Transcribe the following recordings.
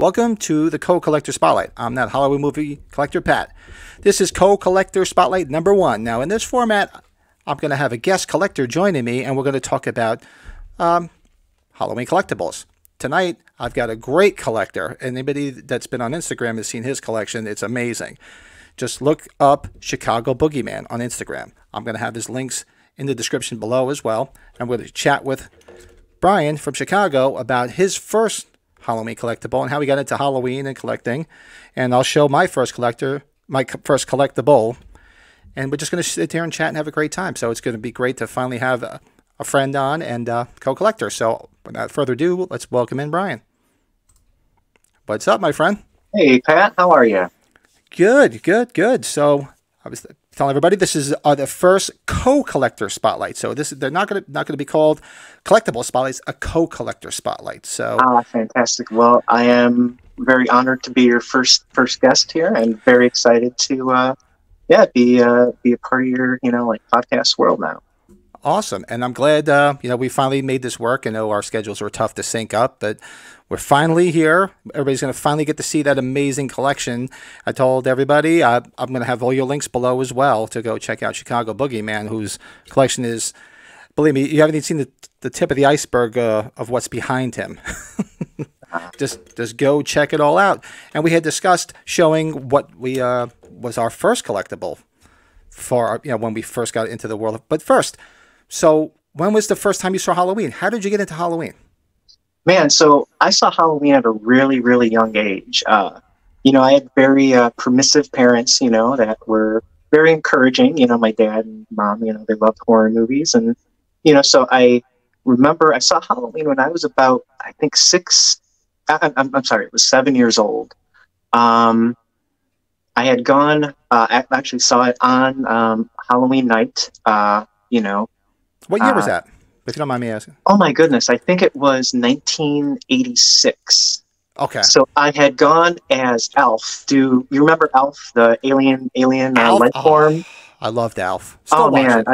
Welcome to the Co-Collector Spotlight. I'm that Halloween movie collector, Pat. This is Co-Collector Spotlight number 1. Now, in this format, I'm going to have a guest collector joining me, and we're going to talk about Halloween collectibles. Tonight, I've got a great collector. Anybody that's been on Instagram has seen his collection. It's amazing. Just look up Chicagoboogeyman on Instagram. I'm going to have his links in the description below as well. I'm going to chat with Brian from Chicago about his first Halloween collectible and how he got into Halloween and collecting. And I'll show my first collectible. And we're just going to sit here and chat and have a great time. So it's going to be great to finally have a friend on and co-collector. So without further ado, let's welcome in Brian. What's up, my friend? Hey, Pat. How are you? Good, good, good. So I was telling everybody this is the first co-collector spotlight. So they're not going to be called collectible spotlights, a co-collector spotlight. So fantastic. Well, I am very honored to be your first guest here, and very excited to be a part of your podcast world now. Awesome. And I'm glad we finally made this work. I know our schedules were tough to sync up, but we're finally here. Everybody's going to finally get to see that amazing collection. I told everybody I'm going to have all your links below as well to go check out Chicagoboogeyman, whose collection is, believe me, you haven't even seen the tip of the iceberg of what's behind him. Just go check it all out. And we had discussed showing what we was our first collectible for when we first got into the world. But first, so when was the first time you saw Halloween? How did you get into Halloween? Man, so I saw Halloween at a really, really young age. I had very permissive parents, that were very encouraging. My dad and mom, they loved horror movies. And, so I remember I saw Halloween when I was about, I think, 6. I'm sorry, it was 7 years old. I had gone, I actually saw it on Halloween night, What year was that, if you don't mind me asking? Oh, my goodness. I think it was 1986. Okay. So I had gone as Elf. Do you remember Elf, the alien life form? I loved Elf. Still man,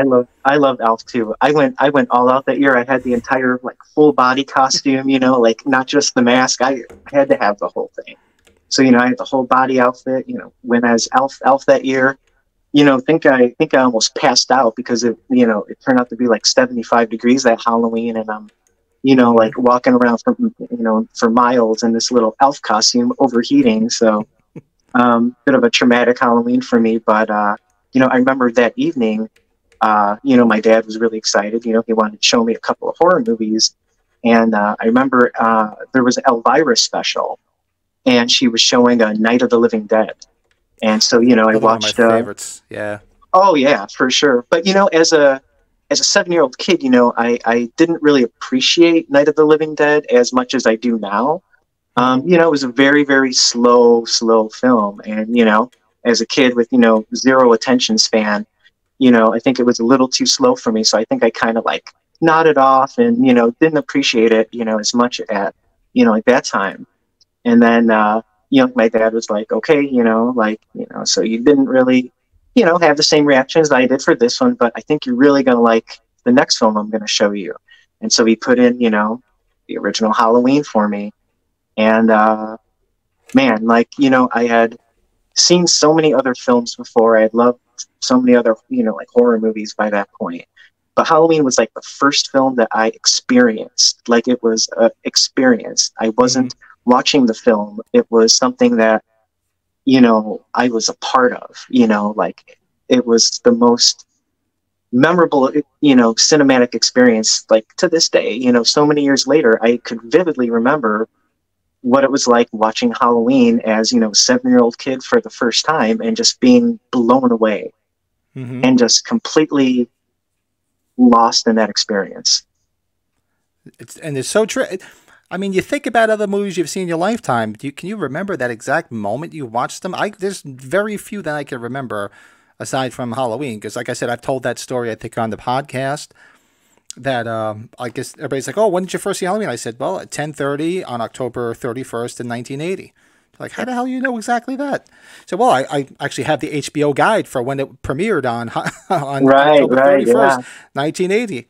I loved Elf too. I went all out that year. I had the entire full body costume, not just the mask. I had to have the whole thing. So, I had the whole body outfit, went as Elf that year. I think I almost passed out because it turned out to be 75 degrees that Halloween, and I'm, walking around for miles in this little elf costume, overheating. So, bit of a traumatic Halloween for me. But I remember that evening, my dad was really excited. He wanted to show me a couple of horror movies, and I remember there was an Elvira special, and she was showing a Night of the Living Dead. And so, I watched. One of my favorites, yeah. Oh yeah, for sure. But as a 7-year-old kid, I didn't really appreciate Night of the Living Dead as much as I do now. It was a very, very slow film, and as a kid with zero attention span, I think it was a little too slow for me. So I think I kind of nodded off and didn't appreciate it as much at that time. And then my dad was like, okay, so you didn't really, have the same reaction as I did for this one, but I think you're really going to like the next film I'm going to show you. And so he put in, the original Halloween for me. And, I had seen so many other films before. I had loved so many other, horror movies by that point. But Halloween was the first film that I experienced. It was an experience. I wasn't watching the film. It was something that I was a part of. It was the most memorable cinematic experience to this day. So many years later, I could vividly remember what it was like watching Halloween as a 7-year-old kid for the first time, and just being blown away and just completely lost in that experience. It's so true. I mean, you think about other movies you've seen in your lifetime. Can you remember that exact moment you watched them? There's very few that I can remember aside from Halloween. Because like I said, I've told that story, I think, on the podcast. That I guess everybody's like, oh, when did you first see Halloween? I said, well, at 10:30 on October 31st in 1980. Like, how the hell do you know exactly that? So, well, I actually have the HBO guide for when it premiered on October 31st, 1980.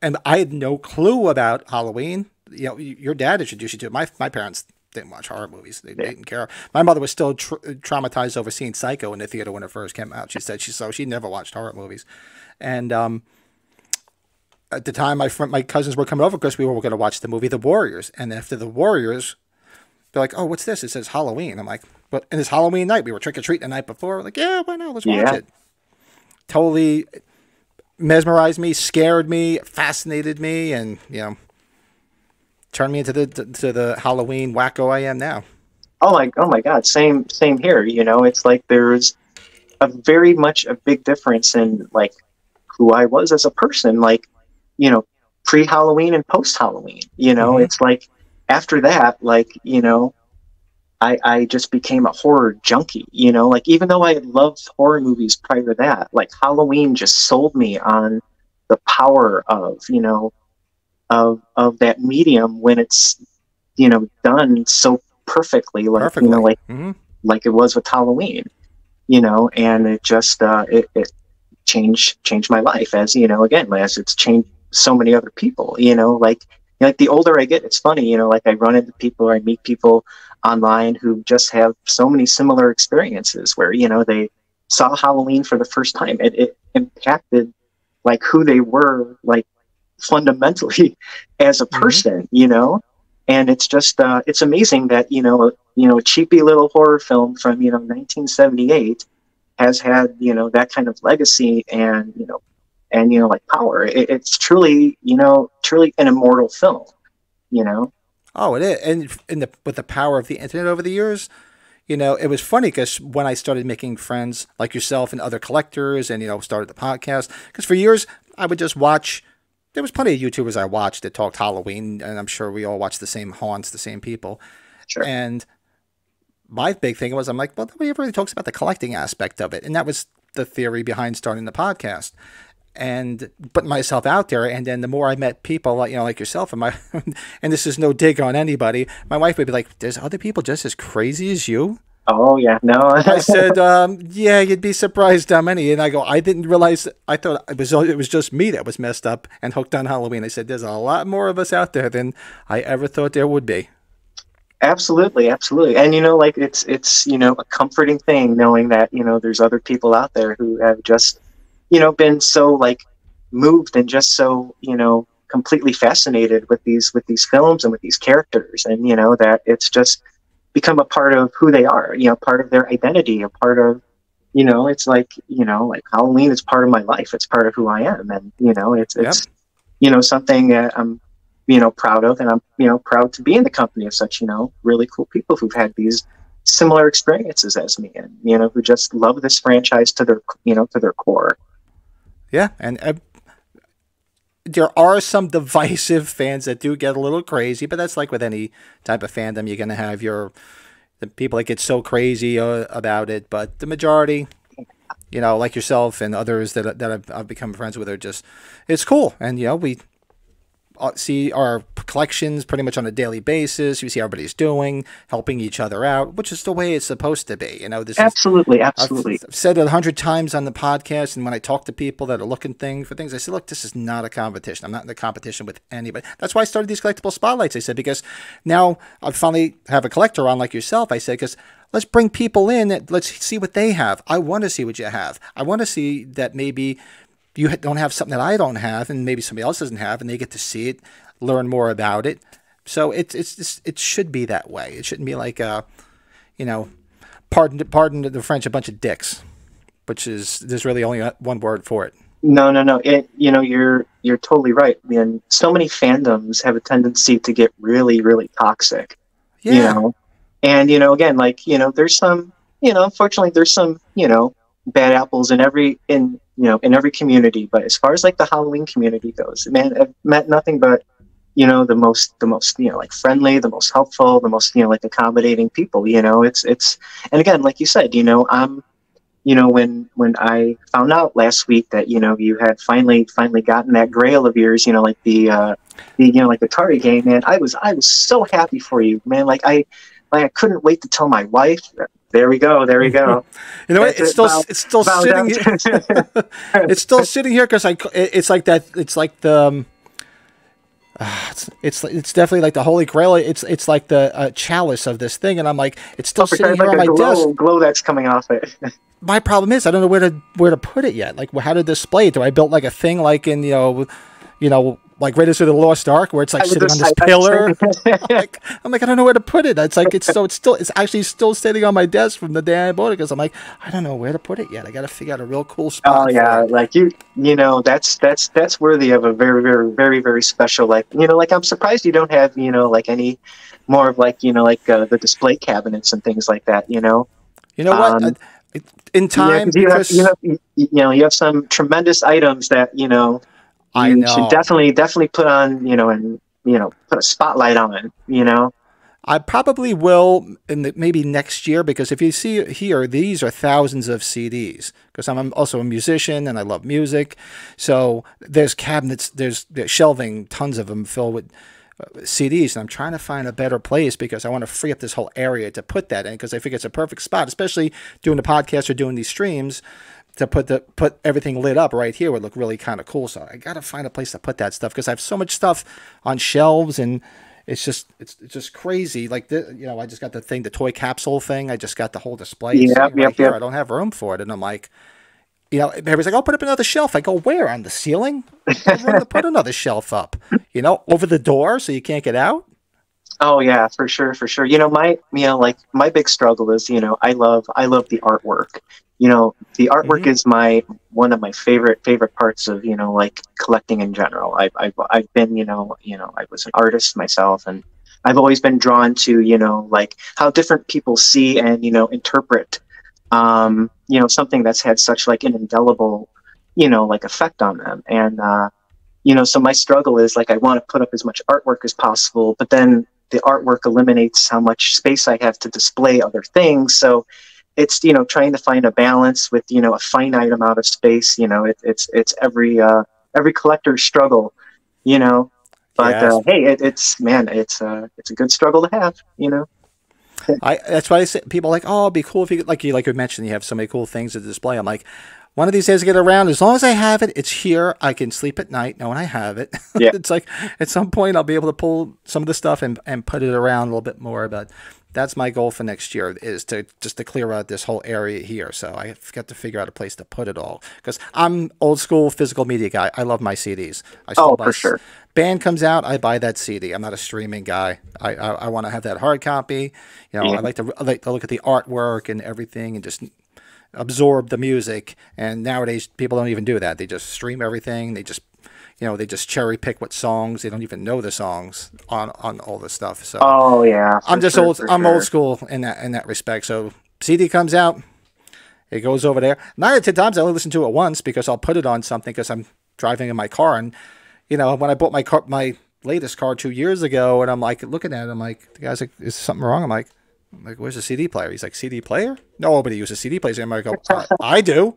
And I had no clue about Halloween. Your dad introduced you to it. My parents didn't watch horror movies. They didn't care. My mother was still traumatized over seeing Psycho in the theater when it first came out. She said she never watched horror movies. And at the time, my cousins were coming over because we were going to watch the movie The Warriors. And after The Warriors, they're like, "Oh, what's this?" It says Halloween. I'm like, "But and it's Halloween night. We were trick-or-treating the night before." We're like, "Yeah, why not? Let's watch it." Totally mesmerized me, scared me, fascinated me, and turned me into the Halloween wacko I am now. Oh my God, same here. It's like there's very much a big difference in like who I was as a person, like pre-Halloween and post-Halloween. It's like after that, like I just became a horror junkie. Like even though I had loved horror movies prior to that, like Halloween just sold me on the power of of that medium when it's done so perfectly, like like it was with Halloween, and it just it changed my life, as again, as it's changed so many other people. Like the older I get, it's funny, like I run into people or I meet people online who just have so many similar experiences where they saw Halloween for the first time. It impacted like who they were, like fundamentally as a person, and it's just it's amazing that a cheapy little horror film from 1978 has had that kind of legacy and like power. It's truly truly an immortal film. Oh, it is, and with the power of the internet over the years, it was funny because when I started making friends like yourself and other collectors, and started the podcast, because for years I would just watch. There was plenty of YouTubers I watched that talked Halloween, and I'm sure we all watched the same haunts, the same people. Sure. And my big thing was, I'm like, well, nobody ever really talks about the collecting aspect of it. And that was the theory behind starting the podcast and putting myself out there. And then the more I met people, like yourself, and and this is no dig on anybody, my wife would be like, "There's other people just as crazy as you." Oh yeah, no. I said, "Yeah, you'd be surprised how many." And I go, "I didn't realize. I thought it was just me that was messed up and hooked on Halloween." I said, "There's a lot more of us out there than I ever thought there would be." Absolutely. And like it's a comforting thing knowing that there's other people out there who have just been so like moved and just so completely fascinated with these films and with these characters, and that it's just become a part of who they are, part of their identity, a part of it's like like Halloween is part of my life, it's part of who I am, and it's something that I'm proud of, and I'm proud to be in the company of such really cool people who've had these similar experiences as me, and who just love this franchise to their core. Yeah, and there are some divisive fans that do get a little crazy, but that's like with any type of fandom. You're going to have the people that get so crazy about it, but the majority, like yourself and others that I've become friends with, are just, it's cool. And, we see our collections pretty much on a daily basis. You see how everybody's doing, helping each other out, which is the way it's supposed to be. This absolutely. I've said it 100 times on the podcast, and when I talk to people that are looking for things, I say, look, this is not a competition. I'm not in a competition with anybody. That's why I started these collectible spotlights. I said, because now I finally have a collector on like yourself. I said, because let's bring people in. Let's see what they have. I want to see what you have. I want to see that maybe you don't have something that I don't have, and maybe somebody else doesn't have, and they get to see it, learn more about it. So it should be that way. It shouldn't be like pardon the French, a bunch of dicks, which is there's really only one word for it. No. You're totally right. I mean, so many fandoms have a tendency to get really, really toxic. Yeah. And again, like there's some unfortunately there's some bad apples in every community, but as far as like the Halloween community goes, man, I've met nothing but the most like friendly, the most helpful, the most like accommodating people. It's and again, like you said, I'm when I found out last week that you had finally gotten that grail of yours, like the like the Atari game, man, I was so happy for you, man. Like I couldn't wait to tell my wife. There we go. You know what? It's still sitting here. It's still sitting here because it's like that. It's like the It's definitely like the holy grail. It's like the chalice of this thing, and I'm like, it's still Oh, it sitting has here like on a my desk. glow that's coming off it. My problem is I don't know where to put it yet. Like, how to display it? Do I build like a thing like in like Raiders of the Lost Ark where it's like sitting on this I was pillar? saying, I'm like I don't know where to put it. It's like it's actually still sitting on my desk from the day I bought it because I'm like I don't know where to put it yet. I got to figure out a real cool oh spot for yeah, it. like that's worthy of a very, very, very, very special, like, like, I'm surprised you don't have, like, any more of, like, like, the display cabinets and things like that. You know what? Um, In yeah, time, because you because have you have some tremendous items that I you should know. definitely put on, and put a spotlight on. I probably will maybe next year because if you see here, these are thousands of CDs because I'm also a musician and I love music. So there's cabinets, there's shelving, tons of them filled with CDs, and I'm trying to find a better place because I want to free up this whole area to put that in because I think it's a perfect spot, especially doing the podcast or doing these streams. To put everything lit up right here would look really kind of cool. So I got to find a place to put that stuff because I have so much stuff on shelves and it's just crazy. Like I just got the toy capsule thing. I just got the whole display. It's Yep, sitting right yep, here. yep. I don't have room for it, and I'm like, everybody's like, "Oh, put up another shelf." I go, "Where? On the ceiling? No room to put another shelf up. Over the door so you can't get out." Oh yeah, for sure, for sure. Like, my big struggle is, I love the artwork. The artwork Hmm. is my one of my favorite parts of, like, collecting in general. I've been, I was an artist myself, and I've always been drawn to, like, how different people see and, interpret, something that's had such, like, an indelible, like, effect on them. And so my struggle is, like, I want to put up as much artwork as possible, but then the artwork eliminates how much space I have to display other things. So it's, trying to find a balance with, a finite amount of space. It's every collector's struggle, you know. But Yes, hey, it's a good struggle to have. that's why I say people are like, "Oh, it'd be cool if you like you mentioned, you have so many cool things to display." I'm like, one of these days I get around. As long as I have it, it's here. I can sleep at night knowing I have it. Yeah. It's like at some point I'll be able to pull some of the stuff and put it around a little bit more. But that's my goal for next year is to clear out this whole area here. So I've got to figure out a place to put it all because I'm old school physical media guy. I love my CDs. I still Oh, buy for sure. band comes out, I buy that CD. I'm not a streaming guy. I want to have that hard copy. Yeah. I like to look at the artwork and everything and just absorb the music. And nowadays, people don't even do that. They just stream everything. They just cherry pick what songs. They don't even know the songs on all this stuff. So Oh yeah, I'm for just sure, old. for I'm old sure. school in that respect. So CD comes out, it goes over there. 9 out of 10 times I only listen to it once because I'll put it on something because I'm driving in my car and when I bought my latest car 2 years ago, and I'm like looking at it, I'm like, the guy's like, is something wrong? I'm like, where's the CD player? He's like, CD player? Nobody uses CD players. And I go, I do.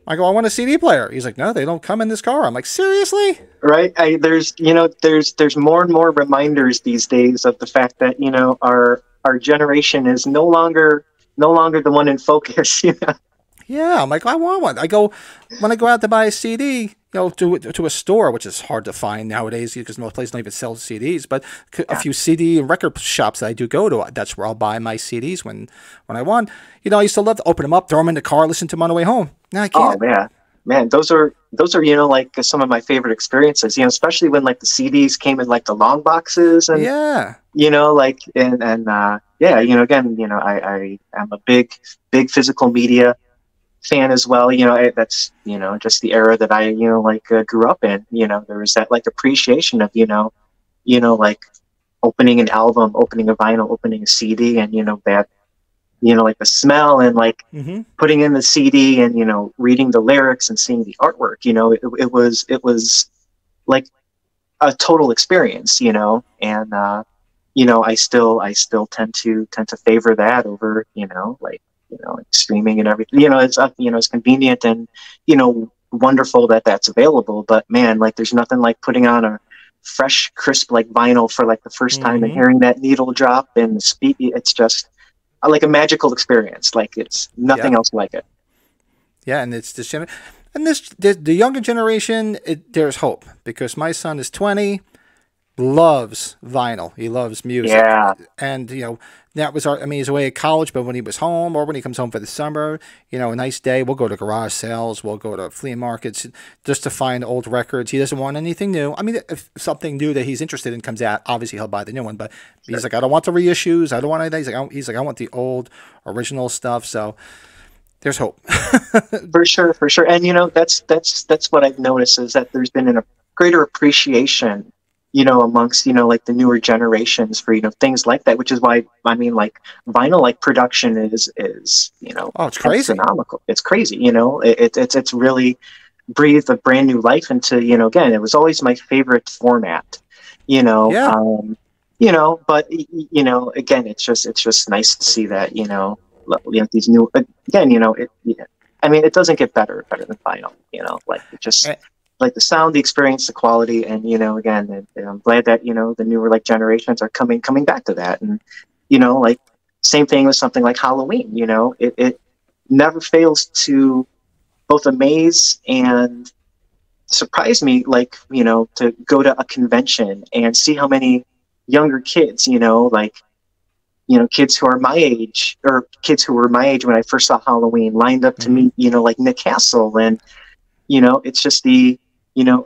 I go, I want a CD player. He's like, no, they don't come in this car. I'm like, seriously? Right? There's more and more reminders these days of the fact that our generation is no longer the one in focus. Yeah, I'm like, I want one. I go when I go out to buy a CD, to a store, which is hard to find nowadays because most places don't even sell CDs. But a Yeah. few CD and record shops that I do go to, that's where I'll buy my CDs when I want. I used to love to open them up, throw them in the car, listen to them on the way home. Now I Oh can't. yeah, man, those are like some of my favorite experiences. Especially when, like, the CDs came in, like, the long boxes, and Yeah, like, and yeah, again, I am a big physical media fan as well. That's just the era that I like, grew up in. There was that, like, appreciation of like, opening an album, opening a vinyl, opening a CD, and that like the smell, and, like, hmm, putting in the CD, and reading the lyrics and seeing the artwork. It was like a total experience. And I still tend to favor that over like like streaming and everything. It's convenient and wonderful that that's available. But man, like, there's nothing like putting on a fresh, crisp, like, vinyl for, like, the first time and hmm, hearing that needle drop and the speed. It's just like a magical experience. Like, it's yeah, nothing else like it. yeah, and it's just, and And the younger generation, there's hope, because my son is 20, loves vinyl. He loves music. Yeah. And, that was I mean, he's away at college, but when he was home or when he comes home for the summer, a nice day, we'll go to garage sales, we'll go to flea markets just to find old records. He doesn't want anything new. I mean, if something new that he's interested in comes out, obviously he'll buy the new one, but he's like, I don't want the reissues. I don't want anything. He's like, I want the old original stuff. So there's hope. For sure, for sure. And that's what I've noticed, is that there's been a greater appreciation, amongst like the newer generations for things like that, which is why, I mean, like vinyl like production is oh, it's crazy, astronomical. It's crazy. It's really breathed a brand new life into, again, it was always my favorite format. Yeah. But again, it's just nice to see that these new, again, I mean, it doesn't get better than vinyl. Like it just. Like the sound, the experience, the quality, and again, and I'm glad that the newer like generations are coming back to that, and like same thing with something like Halloween. It never fails to both amaze and surprise me, like to go to a convention and see how many younger kids, like kids who are my age, or kids who were my age when I first saw Halloween, lined up to meet like Nick Castle, and it's just the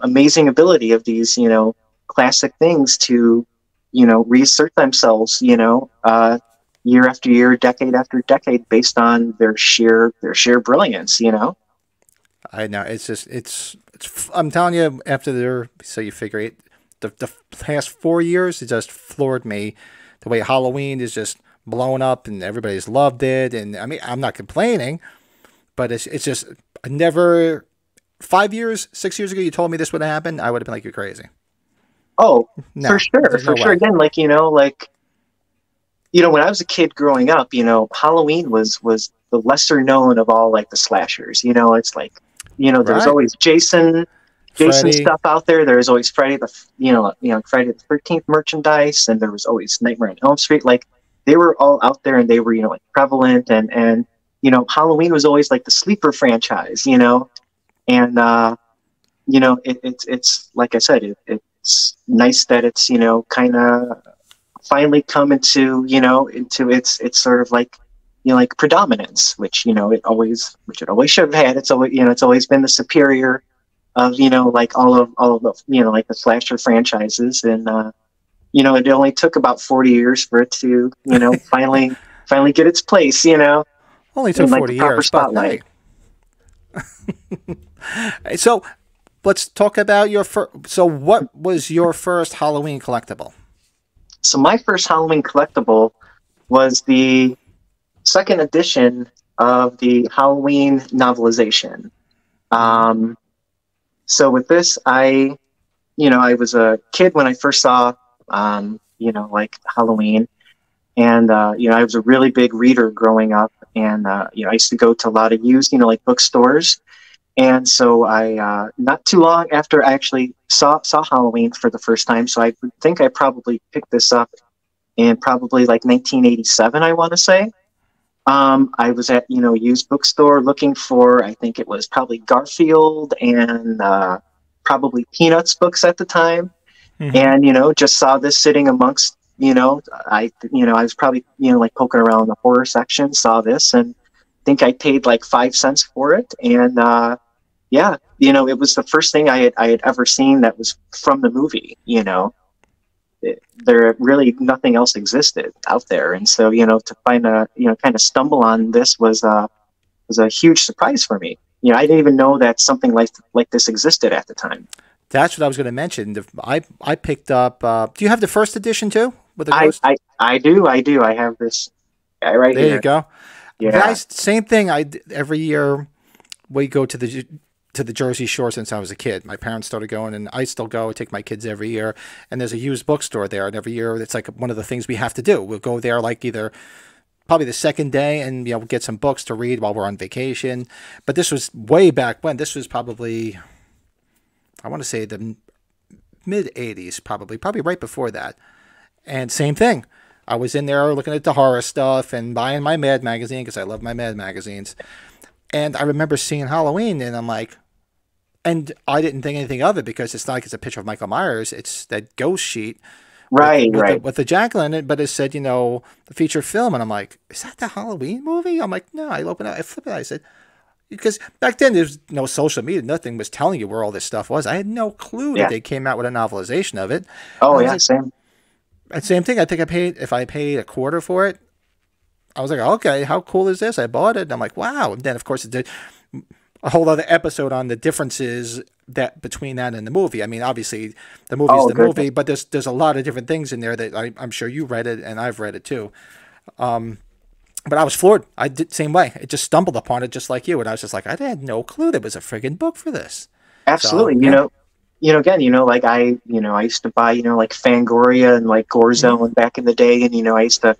amazing ability of these, classic things to, reassert themselves, year after year, decade after decade, based on their sheer brilliance, I know. It's just, I'm telling you, so you figure it, the past 4 years, it just floored me. The way Halloween is just blown up and everybody's loved it. And I mean, I'm not complaining, but it's just, I never, 6 years ago, you told me this would happen, I would have been like, you're crazy. Oh, no, for sure. For sure. Again, like, when I was a kid growing up, Halloween was the lesser known of all like the slashers. It's like, there's always Jason stuff out there. There's always Friday Friday the 13th merchandise, and there was always Nightmare on Elm Street. Like they were all out there, and they were, like prevalent, and Halloween was always like the sleeper franchise, and it's like I said, it's nice that it's kind of finally come into into its sort of like like predominance, which it always should have had. It's always it's always been the superior of like all of the like the slasher franchises, and it only took about 40 years for it to finally get its place. Only took 40 years, spotlight. So let's talk about your so what was your first Halloween collectible? So my first Halloween collectible was the second edition of the Halloween novelization. So with this, I was a kid when I first saw like Halloween, and I was a really big reader growing up, and I used to go to a lot of used like bookstores. And so I, not too long after I actually saw Halloween for the first time, so I think I probably picked this up in probably like 1987, I want to say. I was at, used bookstore looking for, I think it was probably Garfield and probably Peanuts books at the time. Mm-hmm. And, just saw this sitting amongst, I was probably, like poking around the horror section, saw this, and I think I paid like 5 cents for it. And, yeah, it was the first thing I had ever seen that was from the movie. There really nothing else existed out there, and so to find kind of stumble on this was a huge surprise for me. I didn't even know that something like this existed at the time. That's what I was going to mention. I picked up. Do you have the first edition too? With the ghost? I do. I have this guy right there. Here. You go. Yeah. Guys, same thing. Every year we go to the Jersey Shore since I was a kid. My parents started going, and I still go. I take my kids every year, and there's a used bookstore there, and every year it's like one of the things we have to do. We'll go there like either probably the second day, and we'll get some books to read while we're on vacation. But this was way back when. This was probably, I want to say the mid 80s, probably right before that. And same thing. I was in there looking at the horror stuff and buying my Mad magazine because I love my Mad magazines. And I remember seeing Halloween, and I'm like, And I didn't think anything of it because it's not like it's a picture of Michael Myers. It's that ghost sheet Right, with right. with the jackal in it, but it said, the feature film. And I'm like, is that the Halloween movie? I'm like, no. I opened it, I flipped it. I said, because back then there was no social media. Nothing was telling you where all this stuff was. I had no clue that Yeah. they came out with a novelization of it. And Oh I was yeah, like, same. and same thing. I think if I paid a quarter for it, I was like, okay, how cool is this? I bought it. And I'm like, wow. And then, of course, it did a whole other episode on the differences that between that and the movie. I mean, obviously, the movie is Oh the goodness. movie, but there's a lot of different things in there that I'm sure you read it and I've read it too. But I was floored. I did the same way. It just stumbled upon it just like you, and I was just like, I had no clue there was a friggin' book for this. So Absolutely. yeah. Again, like I used to buy, like Fangoria and like Mhm. Gorezone back in the day, and I used to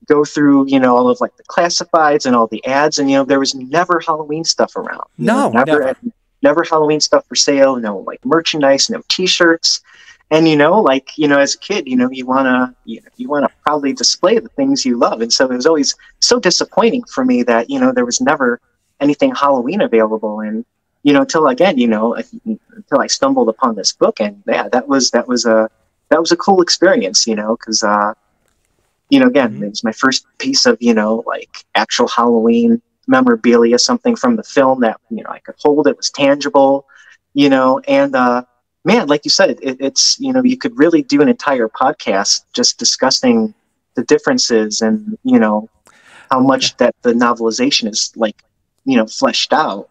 go through, all of like the classifieds and all the ads, and there was never Halloween stuff around. No, never. Never Halloween stuff for sale. No like merchandise, no T-shirts, and as a kid, you wanna proudly display the things you love, and so it was always so disappointing for me that there was never anything Halloween available, and until again, until I stumbled upon this book, and yeah, that was a cool experience, because again, Hmm. it was my first piece of like actual Halloween memorabilia, something from the film that I could hold. It was tangible, and man, like you said, it's you could really do an entire podcast just discussing the differences and how Yeah. much that the novelization is like fleshed out.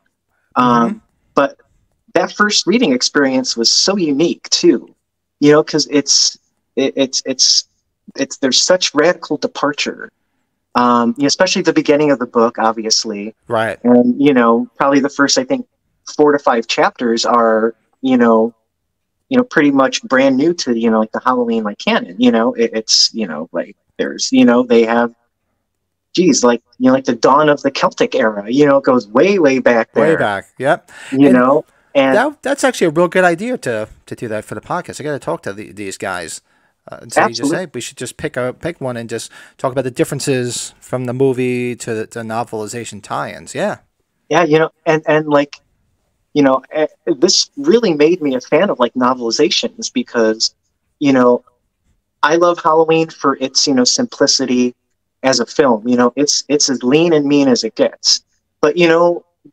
Hmm. But that first reading experience was so unique too, because it's there's such radical departure, especially the beginning of the book, obviously, Right. and probably the first, I think, 4 to 5 chapters are pretty much brand new to like the Halloween like canon. It's like there's they have geez like like the dawn of the Celtic era. It goes way back Way there. back. Yep. You And know, and that's actually a real good idea to do that for the podcast. I got to talk to these guys and say, just absolutely. say we should just pick one and just talk about the differences from the movie to the novelization tie-ins. Yeah. Yeah, and like this really made me a fan of like novelizations because you know I love Halloween for its simplicity as a film. It's as lean and mean as it gets. But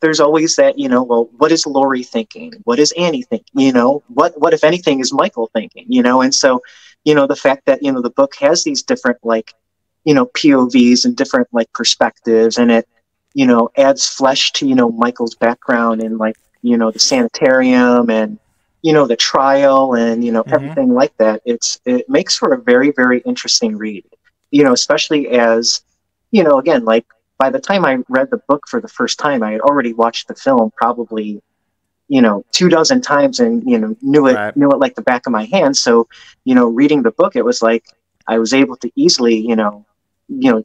there's always that well, what is Laurie thinking? What is Annie thinking? What if anything is Michael thinking? And so the fact that the book has these different like POVs and different like perspectives, and it adds flesh to Michael's background and like the sanitarium and the trial and Hmm. everything like that. It makes for a very very interesting read, especially as again, like by the time I read the book for the first time, I had already watched the film probably 2 dozen times and Right. knew it like the back of my hand. So reading the book, it was like I was able to easily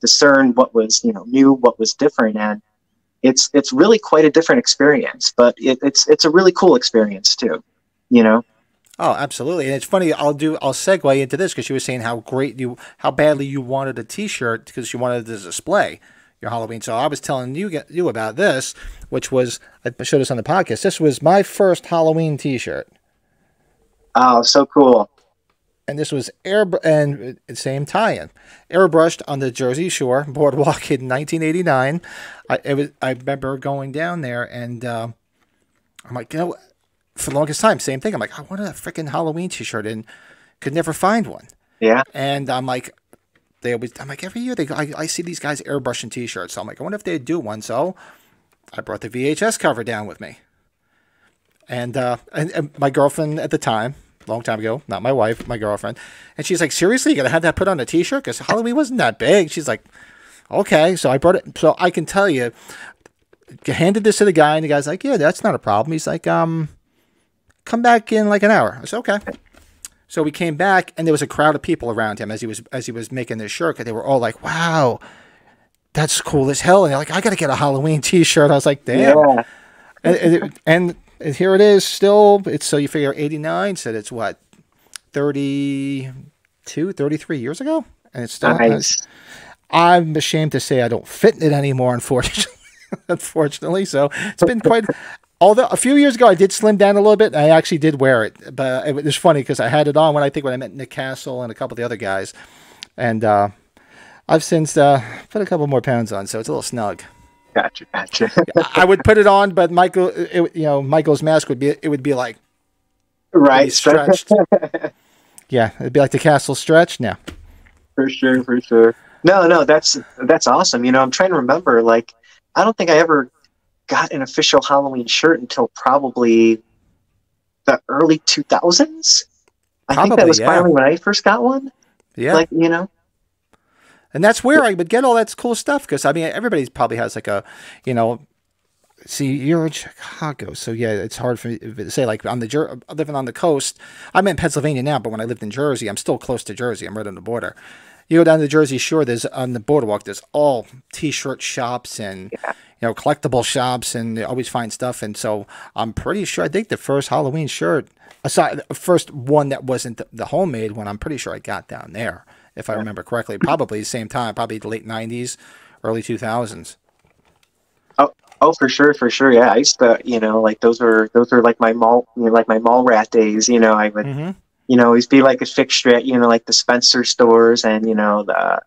discern what was new, what was different, and it's really quite a different experience, but it's a really cool experience too. You know, Oh, absolutely. And it's funny. I'll segue into this because you were saying how badly you wanted a T-shirt because you wanted to display your Halloween. So I was telling you about this, which was I showed this on the podcast. This was my first Halloween T-shirt, oh, so cool. and this was and same tie-in, airbrushed on the Jersey Shore boardwalk in 1989. I remember going down there and I'm like, for the longest time, same thing. I'm like, I wanted a freaking Halloween T-shirt and could never find one. Yeah, And I'm like, every year I see these guys airbrushing T-shirts. So I'm like, I wonder if they'd do one. So I brought the VHS cover down with me, and my girlfriend at the time, long time ago, not my wife, my girlfriend, and she's like, seriously, you gotta have that put on a T-shirt because Halloween wasn't that big. She's like, okay, so I brought it. So I can tell you, handed this to the guy, and the guy's like, yeah, that's not a problem. He's like, come back in like an hour. I said, okay. So we came back, and there was a crowd of people around him as he was making this shirt. They were all like, "Wow, that's cool as hell!" And they're like, "I got to get a Halloween T-shirt." I was like, "Damn!" yeah, And here it is. Still, it's so you figure 89. Said it's what 32, 33 years ago, and it's still. nice. I'm ashamed to say I don't fit in it anymore, unfortunately. Unfortunately, so it's been quite. Although a few years ago I did slim down a little bit, I actually did wear it, but it was funny because I had it on when I met Nick Castle and a couple of the other guys, and I've since put a couple more pounds on, so it's a little snug. Gotcha. I would put it on, but Michael's mask would be like Right, stretched. Yeah, it'd be like the Castle stretch. No, for sure. No, that's awesome. I'm trying to remember. Like, I don't think I ever got an official Halloween shirt until probably the early 2000s. I think that was finally when I first got one. Yeah. Like, And that's where I would get all that cool stuff, because I mean everybody probably has like a, see, you're in Chicago, so yeah, it's hard for me to say. Like living on the coast, I'm in Pennsylvania now, but when I lived in Jersey, I'm still close to Jersey. I'm right on the border. You go down the Jersey Shore, there's on the boardwalk, there's all T-shirt shops and collectible shops, and they always find stuff. And so I'm pretty sure, I think the first Halloween shirt, aside the first one that wasn't the homemade one, I'm pretty sure I got down there, if I remember correctly. Probably the same time, probably the late 90s, early 2000s. Oh, for sure. Yeah, I used to, like those are like my mall, like my mall rat days. I would, always be like a fixture at, like the Spencer stores and all the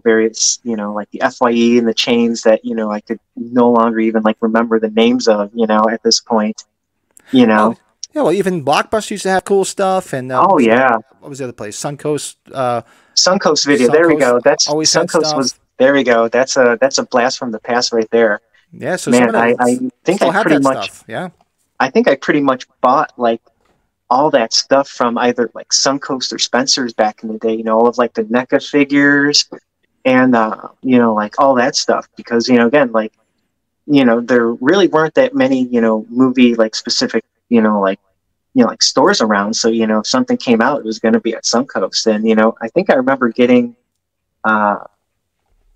various, like the FYE and the chains that I could no longer even like remember the names of, at this point. Oh, yeah, well, even Blockbuster used to have cool stuff, and what was the other place? Suncoast. Suncoast Video. There we go. That's always Suncoast was. There we go. That's a blast from the past right there. Yeah. So man, I think I pretty much stuff. Yeah. I think I pretty much bought like all that stuff from either like Suncoast or Spencer's back in the day. All of like the NECA figures and like all that stuff, because again, like there really weren't that many movie like specific like stores around. So if something came out, it was going to be at Suncoast. And I think I remember getting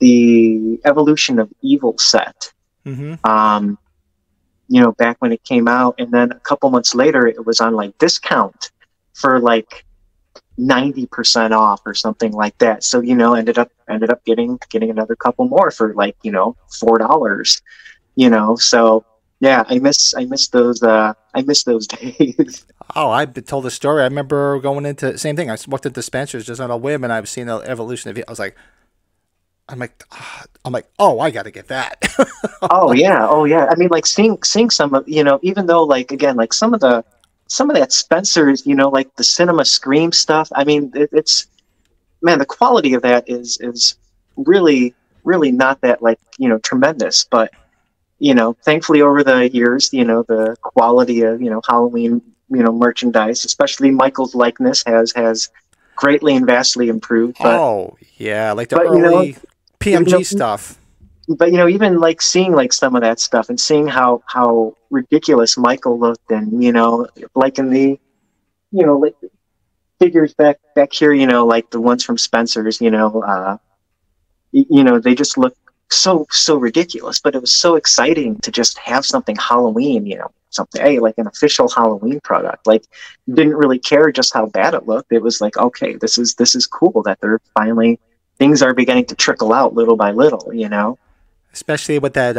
the Evolution of Evil set, back when it came out, and then a couple months later, it was on like discount for like 90% off or something like that. So ended up getting another couple more for like $4. So yeah, I miss those days. Oh, I've been told the story. I remember going into same thing. I walked into Spencer's just on a whim, and I've seen the Evolution of Evil. I was like, oh, I got to get that. Oh yeah. I mean, like seeing some of even though like again like some of that Spencer's like the Cinema Scream stuff. I mean, it's man, the quality of that is really not that like tremendous, but thankfully over the years the quality of Halloween merchandise, especially Michael's likeness, has greatly and vastly improved. But, oh yeah, like the early PMG stuff. But even like seeing like some of that stuff and seeing how ridiculous Michael looked, and like in the like figures back here, like the ones from Spencer's, they just look so ridiculous, but it was so exciting to just have something Halloween, something like an official Halloween product. Like, didn't really care just how bad it looked. It was like, okay, this is cool that they're finally, things are beginning to trickle out little by little, especially with that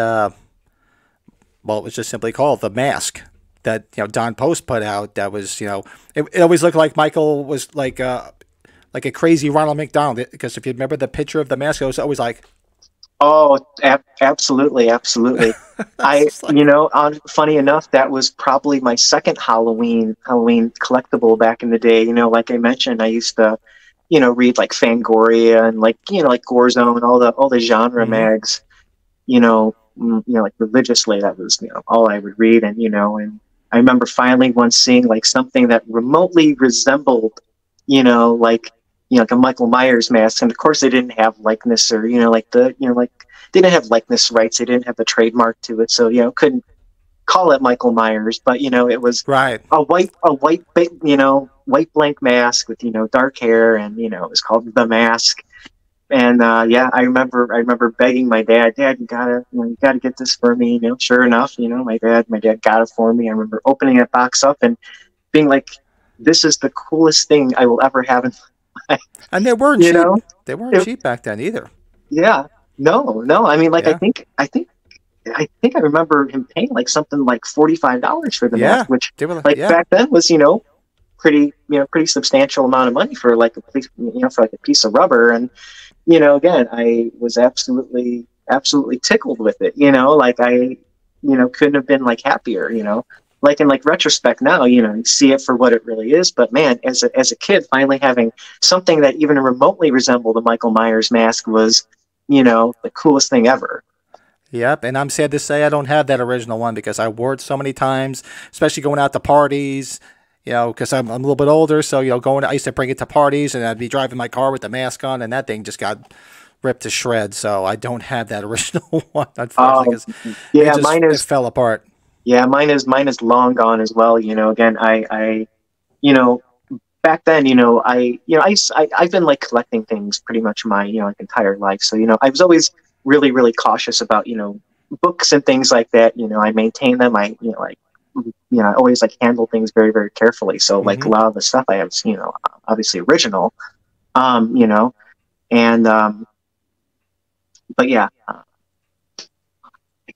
well, it was just simply called The Mask that Don Post put out. That was it always looked like Michael was like a crazy Ronald McDonald, because if you remember the picture of The Mask, it was always like, oh, absolutely. Funny enough, that was probably my second Halloween collectible back in the day. Like I mentioned, I used to, read like Fangoria and like Gore Zone, all the genre mags, like religiously. That was, all I would read. And, and I remember finally once seeing like something that remotely resembled, like a Michael Myers mask, and of course they didn't have likeness or they didn't have likeness rights, they didn't have the trademark to it, so couldn't call it Michael Myers, but it was right, a white white blank mask with dark hair, and it was called The Mask. And I remember begging my dad, you gotta get this for me. Sure enough, my dad got it for me. I remember opening that box up and being like, this is the coolest thing I will ever have in. And they weren't cheap. They weren't cheap back then either. Yeah. No. I mean, like, yeah. I think I think I remember him paying like something like $45 for the Yeah, mask, which they were, like yeah. back then was, pretty, pretty substantial amount of money for like a piece, for like a piece of rubber. And, again, I was absolutely tickled with it, like I, couldn't have been like happier, like in like retrospect now, you see it for what it really is. But man, as a kid, finally having something that even remotely resembled a Michael Myers mask was, the coolest thing ever. Yep, and I'm sad to say I don't have that original one because I wore it so many times, especially going out to parties. Because I'm a little bit older, so I used to bring it to parties, and I'd be driving my car with the mask on, and that thing just got ripped to shreds. So I don't have that original one, unfortunately, because Yeah, it fell apart. yeah, mine is long gone as well. Again, you know, back then, I've been like collecting things pretty much my, like entire life. So, I was always really, really cautious about, books and things like that. I maintain them. I always like handle things very, very carefully. So like a Hmm. lot of the stuff I have, obviously original, you know, and, but yeah, I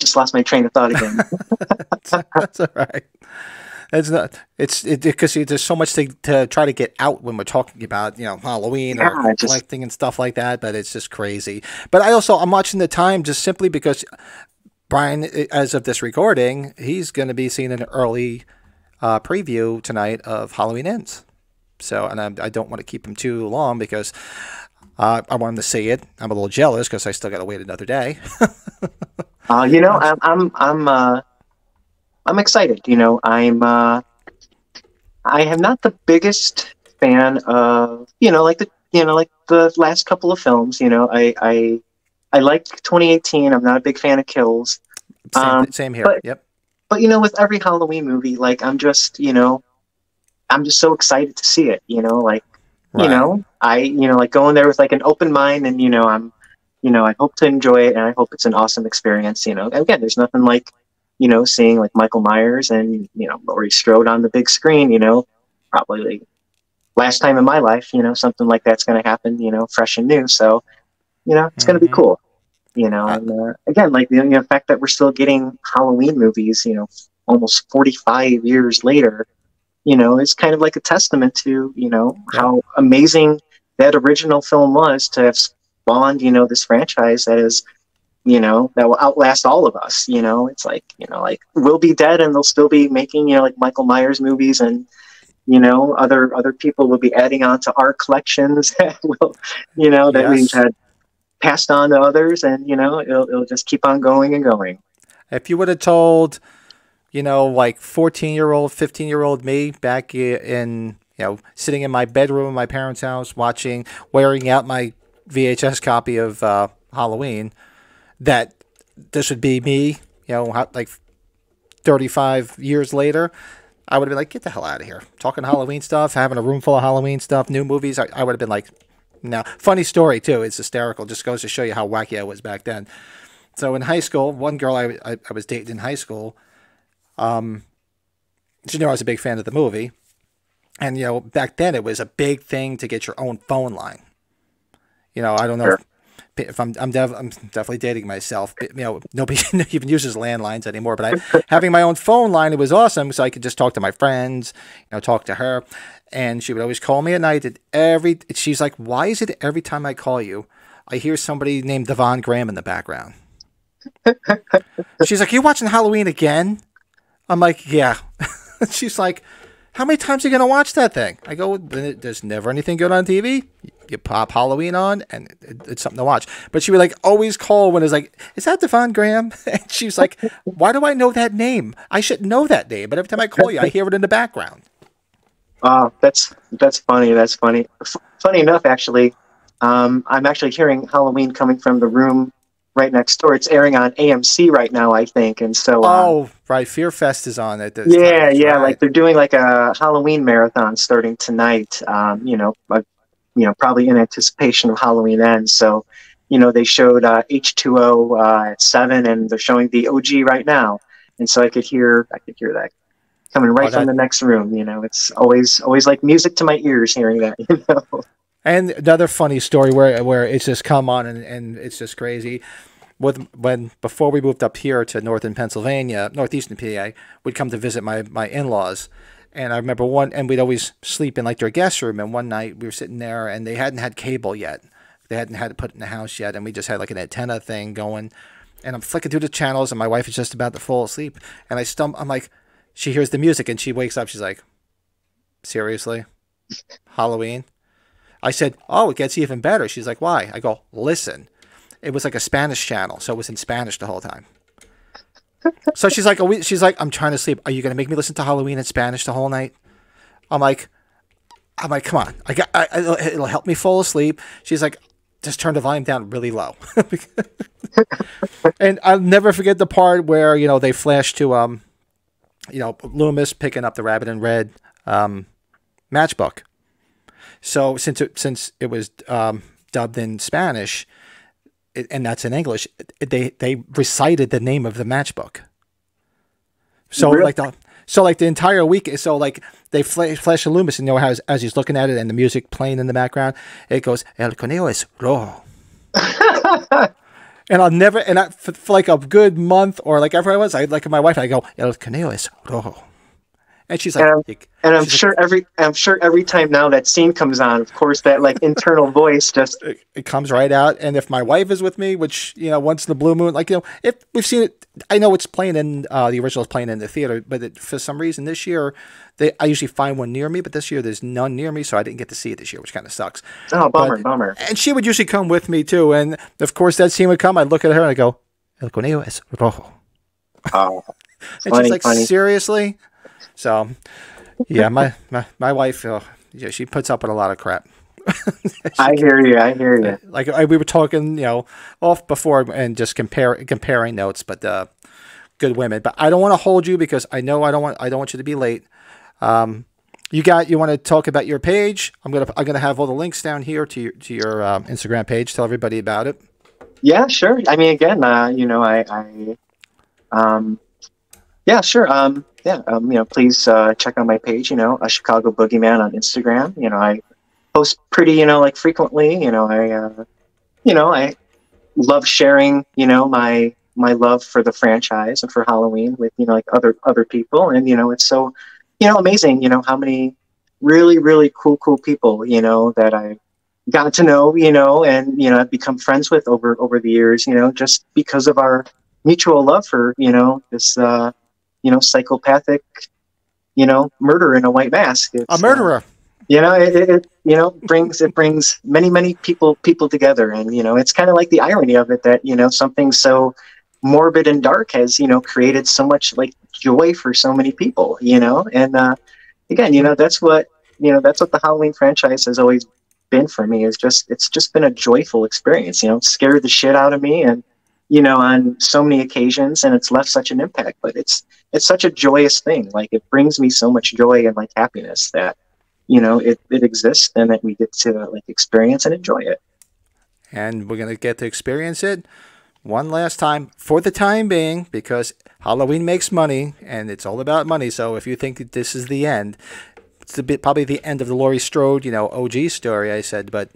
just lost my train of thought again. That's all right. It's not. It's because there's so much to try to get out when we're talking about Halloween Yeah, or I just, collecting and stuff like that. But it's just crazy. But I'm watching the time just simply because Brian, as of this recording, he's going to be seeing an early preview tonight of Halloween Ends. So, and I don't want to keep him too long because I want him to see it. I'm a little jealous because I still got to wait another day. I'm excited. I am not the biggest fan of, like the last couple of films. I like 2018. I'm not a big fan of Kills. Same here. But Yep. with every Halloween movie, like I'm just so excited to see it. Right. Like going there with like an open mind, and I hope to enjoy it, and I hope it's an awesome experience. Again, there's nothing like seeing like Michael Myers and Laurie Strode on the big screen. Probably like last time in my life, something like that's going to happen. Fresh and new. So it's going to be Hmm. cool. And again, like the fact that we're still getting Halloween movies, almost 45 years later, is kind of like a testament to, Yep. how amazing that original film was to have spawned, this franchise that is, that will outlast all of us. It's like, like we'll be dead and they'll still be making, like Michael Myers movies, and, other people will be adding on to our collections that will, that we've Yes. had passed on to others, and, it'll just keep on going and going. If you would have told, like 14-year-old, 15-year-old me back in, sitting in my bedroom in my parents' house watching, wearing out my VHS copy of Halloween, that this would be me, like 35 years later, I would have been like, get the hell out of here. Talking Halloween stuff, having a room full of Halloween stuff, new movies, I would have been like, no. Funny story, too. It's hysterical. Just goes to show you how wacky I was back then. So in high school, one girl I was dating in high school, she knew I was a big fan of the movie. And, back then it was a big thing to get your own phone line. I don't know Sure. if I'm definitely dating myself. But, nobody even uses landlines anymore. But having my own phone line, it was awesome. So I could just talk to my friends, talk to her. And she would always call me at night. She's like, why is it every time I call you, I hear somebody named Devon Graham in the background? She's like, you watching Halloween again? I'm like, yeah. She's like, how many times are you going to watch that thing? I go, there's never anything good on TV. You pop Halloween on, and it's something to watch. But she would like always call when it's like, is that Devon Graham? And she's like, why do I know that name? I should know that name. But every time I call you, I hear it in the background. Oh, that's funny. That's funny. Funny enough, actually, I'm actually hearing Halloween coming from the room right next door. It's airing on AMC right now, I think, and so Oh, right. Fear Fest is on at those yeah, times, yeah, like right? they're doing like a Halloween marathon starting tonight. Probably in anticipation of Halloween Ends. So, they showed H2O at 7, and they're showing the OG right now, and so I could hear that coming Oh, right from that. the next room. It's always like music to my ears hearing that. And another funny story where it's just come on and it's just crazy. before we moved up here to northeastern PA, we'd come to visit my in-laws. And I remember and we'd always sleep in like their guest room. And one night we were sitting there and they hadn't had cable yet. They hadn't had it put in the house yet. And we just had like an antenna thing going. And I'm flicking through the channels and my wife is just about to fall asleep. And I'm like, she hears the music and she wakes up. She's like, seriously? Halloween? I said, oh, it gets even better. She's like, why? I go, listen. It was like a Spanish channel. So it was in Spanish the whole time. So she's like, I'm trying to sleep. Are you going to make me listen to Halloween in Spanish the whole night? I'm like, come on. It'll help me fall asleep. She's like, just turn the volume down really low. And I'll never forget the part where, they flash to, Loomis picking up the Rabbit in Red matchbook. So since it was dubbed in Spanish, and that's in English, they recited the name of the matchbook. So really? like the entire week, so like they flash a Loomis, and how as he's looking at it and the music playing in the background, it goes El Conejo es rojo. And I'll never, for like a good month or like ever I was, I like my wife, I go El Conejo es rojo. And she's like, and I'm sure every time now that scene comes on, of course, that like internal voice just it comes right out. And if my wife is with me, which once in the blue moon, like if we've seen it, I know it's playing in the original is playing in the theater, but for some reason this year, I usually find one near me, but this year there's none near me, so I didn't get to see it this year, which kind of sucks. Oh, bummer. And she would usually come with me too, and of course that scene would come. I'd look at her and I go, El Conejo es rojo. Oh, and she's like, seriously? So, yeah, my wife, she puts up with a lot of crap. I hear you. Like we were talking, off before and just comparing notes, but good women. But I don't want to hold you because I know I don't want you to be late. You want to talk about your page? I'm gonna have all the links down here to your Instagram page. Tell everybody about it. Yeah, sure. I mean, again, yeah, sure. Please check out my page. A Chicago Boogeyman on Instagram. I post pretty, like frequently. I love sharing, my love for the franchise and for Halloween with like other people, and it's so, amazing. How many really really cool people that I got to know, and I've become friends with over the years. Just because of our mutual love for this. Psychopathic, murder in a white mask. It's, a murderer. It brings many people together, and it's kind of like the irony of it that something so morbid and dark has created so much like joy for so many people. And again, that's what the Halloween franchise has always been for me. It's just been a joyful experience. It scared the shit out of me, and on so many occasions, and it's left such an impact. But it's such a joyous thing. Like it brings me so much joy and like happiness that it exists, and that we get to like experience and enjoy it. And we're gonna get to experience it one last time for the time being, because Halloween makes money, and it's all about money. So if you think that this is the end, it's probably the end of the Laurie Strode, OG story. I said, but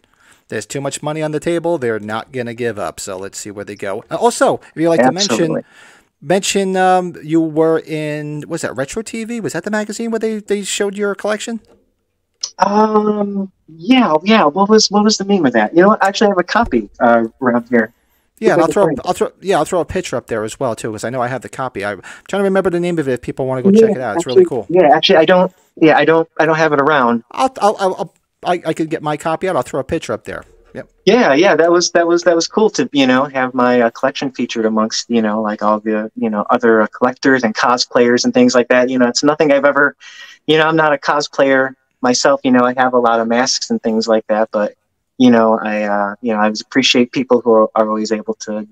there's too much money on the table. They're not going to give up. So let's see where they go. Also, if you like Absolutely. to mention you were in, was that Retro TV? Was that the magazine where they showed your collection? Yeah. What was the name of that? Actually I have a copy around here. Yeah, and I'll throw a picture up there as well too, because I know I have the copy. I'm trying to remember the name of it. If people want to go check it out, it's really cool. Yeah, actually, I don't have it around. I could get my copy out. I'll throw a picture up there. Yep. Yeah. That was cool to have my collection featured amongst like all the other collectors and cosplayers and things like that. It's nothing I've ever, I'm not a cosplayer myself. I have a lot of masks and things like that, but I always appreciate people who are always able to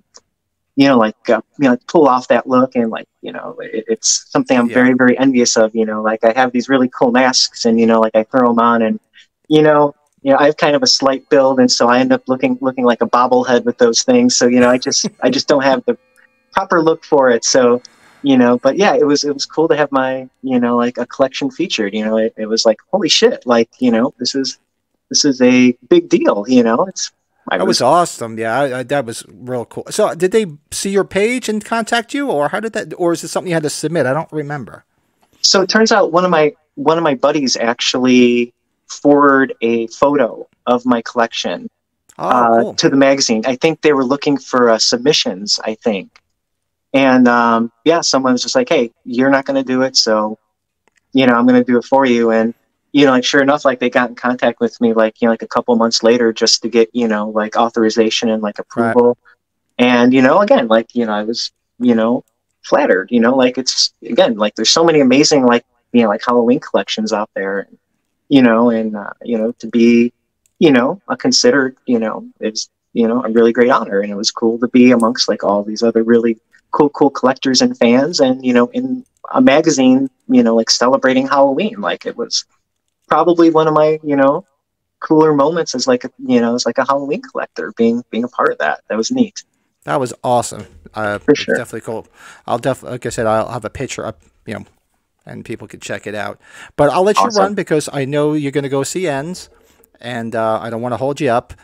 pull off that look, and it's something I'm very very envious of. Like I have these really cool masks, and like I throw them on, and I have kind of a slight build, and so I end up looking like a bobblehead with those things. So I just don't have the proper look for it. So but yeah, it was cool to have my like a collection featured. It was like, holy shit, like this is a big deal. It's That was awesome. Yeah, that was real cool. So did they see your page and contact you, or how did that, or is it something you had to submit? I don't remember. So it turns out one of my buddies actually forwarded a photo of my collection Cool. to the magazine. I think they were looking for submissions, I think. And yeah, someone was just like, "Hey, you're not going to do it, so I'm going to do it for you." And like sure enough, like they got in contact with me, like like a couple months later, just to get like authorization and like approval. Right. And again, like I was flattered. Like it's again, like there's so many amazing like like Halloween collections out there. And to be a considered it's a really great honor, and it was cool to be amongst like all these other really cool collectors and fans, and in a magazine like celebrating Halloween. Like it was probably one of my cooler moments as like as like a Halloween collector, being a part of that. That was neat. That was awesome. For sure. Definitely cool. I'll definitely, like I said, I'll have a picture up, and people can check it out. But I'll let you run because I know you're going to go see Ends, and I don't want to hold you up.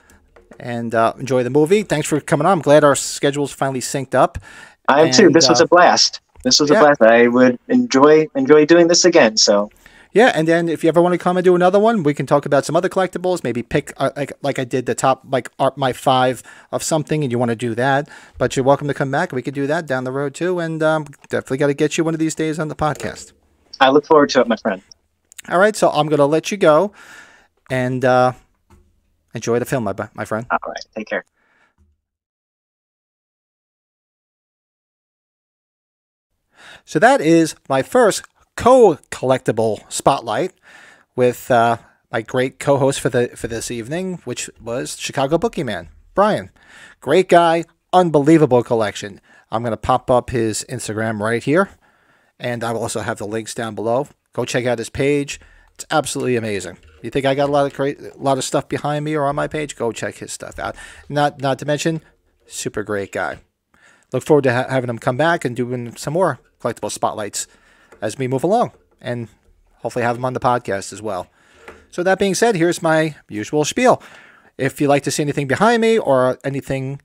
And enjoy the movie. Thanks for coming on. I'm glad our schedules finally synced up. I am too. This was a blast. This was a blast. I would enjoy doing this again. So. Yeah, and then if you ever want to come and do another one, we can talk about some other collectibles. Maybe pick like I did the top my 5 of something, and you want to do that. But you're welcome to come back. We could do that down the road too, and definitely got to get you one of these days on the podcast. I look forward to it, my friend. All right, so I'm gonna let you go, and enjoy the film, my friend. All right, take care. So that is my first co-collectible spotlight with my great co-host for this evening, which was Chicagoboogeyman, Brian. Great guy, unbelievable collection. I'm going to pop up his Instagram right here, and I will also have the links down below. Go check out his page. It's absolutely amazing. You think I got a lot of stuff behind me or on my page? Go check his stuff out. Not to mention, super great guy. Look forward to having him come back and doing some more collectible spotlights as we move along, and hopefully have him on the podcast as well. So that being said, here's my usual spiel. If you'd like to see anything behind me or anything,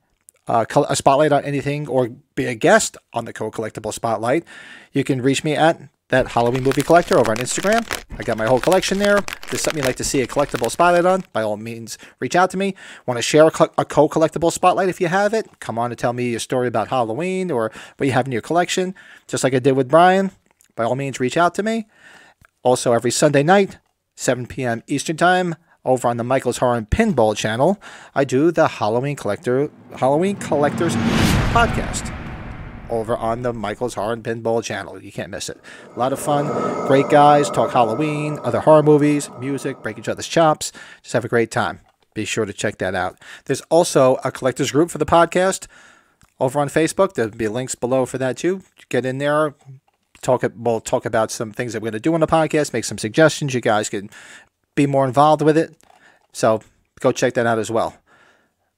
a spotlight on anything, or be a guest on the Co-Collectible Spotlight, you can reach me at that Halloween Movie Collector over on Instagram. I got my whole collection there. If there's something you'd like to see a collectible spotlight on, by all means, reach out to me. Want to share a co-collectible spotlight if you have it? Come on and tell me your story about Halloween or what you have in your collection, just like I did with Brian. By all means, reach out to me. Also, every Sunday night, 7 p.m. Eastern Time, over on the Michael's Horror and Pinball channel, I do the Halloween Collectors podcast over on the Michael's Horror and Pinball channel. You can't miss it. A lot of fun. Great guys. Talk Halloween, other horror movies, music, break each other's chops. Just have a great time. Be sure to check that out. There's also a collectors group for the podcast over on Facebook. There'll be links below for that too. Get in there. We'll talk about some things that we're going to do on the podcast, make some suggestions. You guys can be more involved with it. So go check that out as well.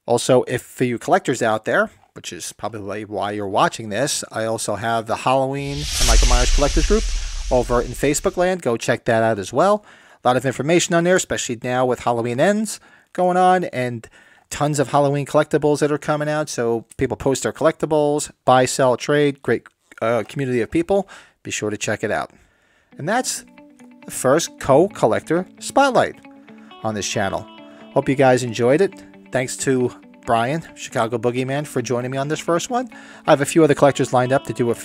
Also, if for you collectors out there, which is probably why you're watching this, I also have the Halloween and Michael Myers Collectors Group over in Facebook land. Go check that out as well. A lot of information on there, especially now with Halloween Ends going on, and tons of Halloween collectibles that are coming out. So people post their collectibles, buy, sell, trade. Great community of people. Be sure to check it out. And that's the first co-collector spotlight on this channel. Hope you guys enjoyed it. Thanks to Brian, Chicagoboogeyman, for joining me on this first one. I have a few other collectors lined up to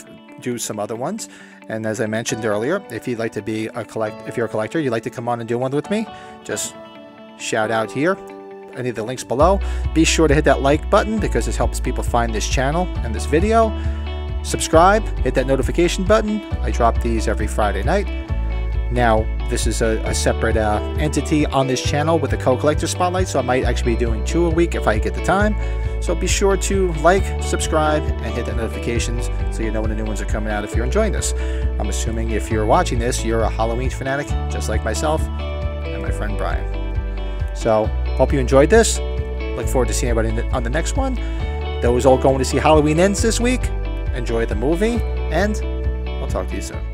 do some other ones. And as I mentioned earlier, if you'd like to be if you're a collector, you'd like to come on and do one with me, just shout out here. Any of the links below. Be sure to hit that like button because this helps people find this channel and this video. Subscribe, hit that notification button. I drop these every Friday night. Now, this is a separate entity on this channel with a co-collector spotlight, so I might actually be doing 2 a week if I get the time. So be sure to like, subscribe, and hit that notifications so you know when the new ones are coming out if you're enjoying this. I'm assuming if you're watching this, you're a Halloween fanatic, just like myself and my friend Brian. So, hope you enjoyed this. Look forward to seeing everybody on the next one. Those all going to see Halloween Ends this week. Enjoy the movie, and I'll talk to you soon.